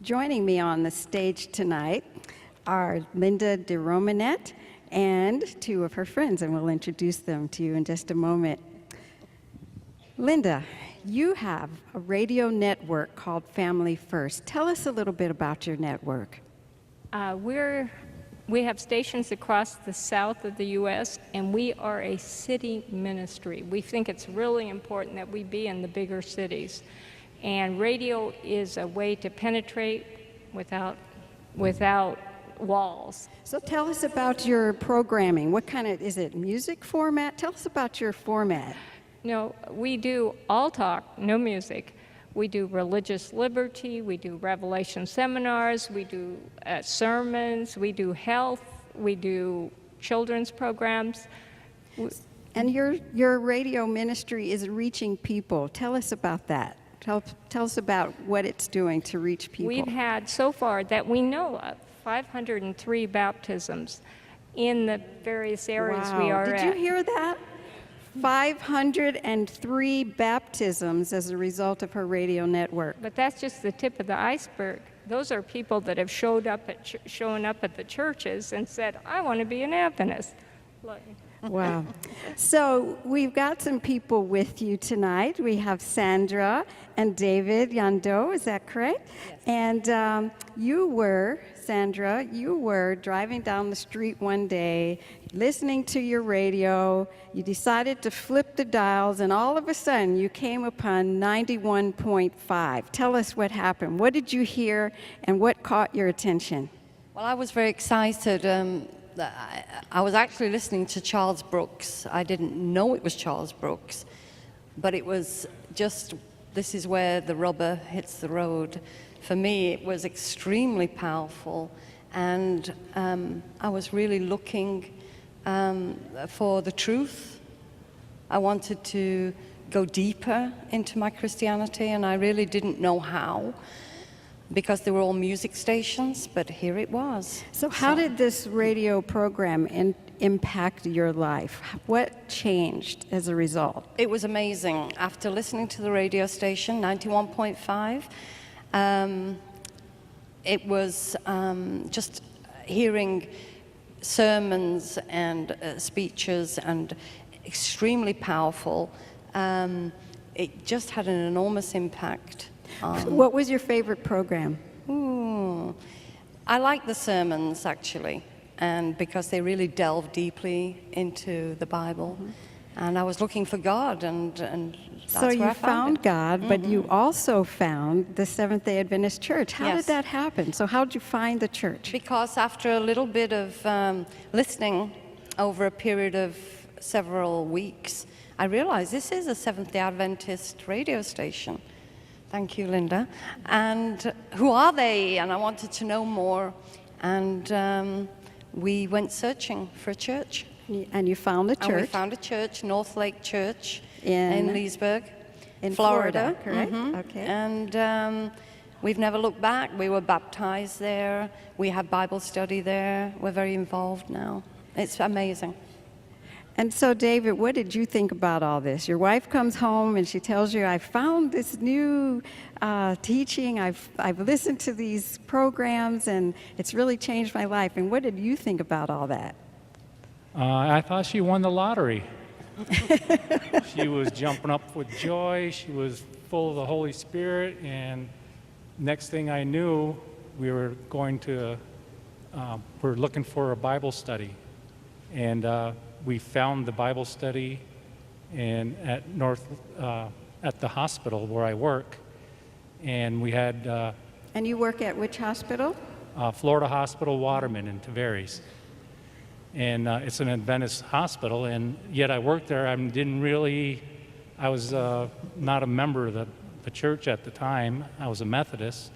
Joining me on the stage tonight are Linda DeRomanet and two of her friends, and we'll introduce them to you in just a moment. Linda, you have a radio network called Family First. Tell us a little bit about your network. We have stations across the south of the U.S., and we are a city ministry. We think it's really important that we be in the bigger cities. And radio is a way to penetrate without walls. So tell us about your programming. What kind of, is it music format? Tell us about your format. No, we do all talk, no music. We do religious liberty, we do revelation seminars, we do sermons, we do health, we do children's programs. And your radio ministry is reaching people. Tell us about that. Tell us about what it's doing to reach people. We've had, so far that we know of, 503 baptisms in the various areas we are at. Did you hear that? 503 baptisms as a result of her radio network. But that's just the tip of the iceberg. Those are people that have shown up at the churches and said, I want to be an Adventist. Wow. So we've got some people with you tonight. We have Sandra and David Yando, is that correct? Yes. And Sandra, you were driving down the street one day, listening to your radio. You decided to flip the dials, and all of a sudden you came upon 91.5. Tell us what happened. What did you hear, and what caught your attention? Well, I was very excited. I was actually listening to Charles Brooks. I didn't know it was Charles Brooks, but it was just, this is where the rubber hits the road. For me, it was extremely powerful, and I was really looking for the truth. I wanted to go deeper into my Christianity, and I really didn't know how, because they were all music stations, but here it was. So how did this radio program impact your life? What changed as a result? It was amazing. After listening to the radio station, 91.5, it was just hearing sermons and speeches, and extremely powerful. It just had an enormous impact. What was your favorite program? I like the sermons, actually, and because they really delve deeply into the Bible. Mm-hmm. And I was looking for God, and that's so where you I found God, but you also found the Seventh-day Adventist Church. How did that happen? So how did you find the church? Because after a little bit of listening over a period of several weeks, I realized this is a Seventh-day Adventist radio station. Thank you, Linda. And who are they? And I wanted to know more. And we went searching for a church. And you found a church? And we found a church, North Lake Church in Leesburg, in Florida. Correct? Mm-hmm. Okay. And we've never looked back. We were baptized there. We had Bible study there. We're very involved now. It's amazing. And so, David, what did you think about all this? Your wife comes home and she tells you, I found this new teaching. I've listened to these programs, and it's really changed my life. And what did you think about all that? I thought she won the lottery. She was jumping up with joy. She was full of the Holy Spirit. And next thing I knew, we were we're looking for a Bible study. And we found the Bible study at the hospital where I work, and we had. And you work at which hospital? Florida Hospital Waterman in Tavares, and it's an Adventist hospital. And yet I worked there. I was not a member of the church at the time. I was a Methodist,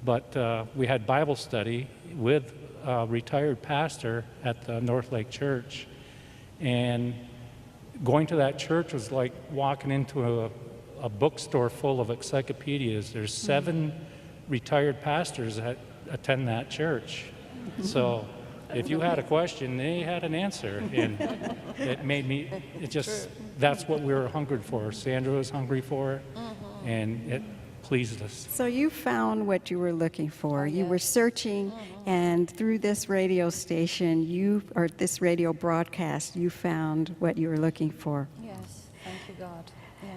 but we had Bible study with a retired pastor at the North Lake Church. And going to that church was like walking into a bookstore full of encyclopedias. There's 7 retired pastors that attend that church. So if you had a question, they had an answer. And that's what we were hungry for. Sandra was hungry for it. And pleased us. So you found what you were looking for. You were searching, and through this radio station, or this radio broadcast, you found what you were looking for. Yes, thank you, God.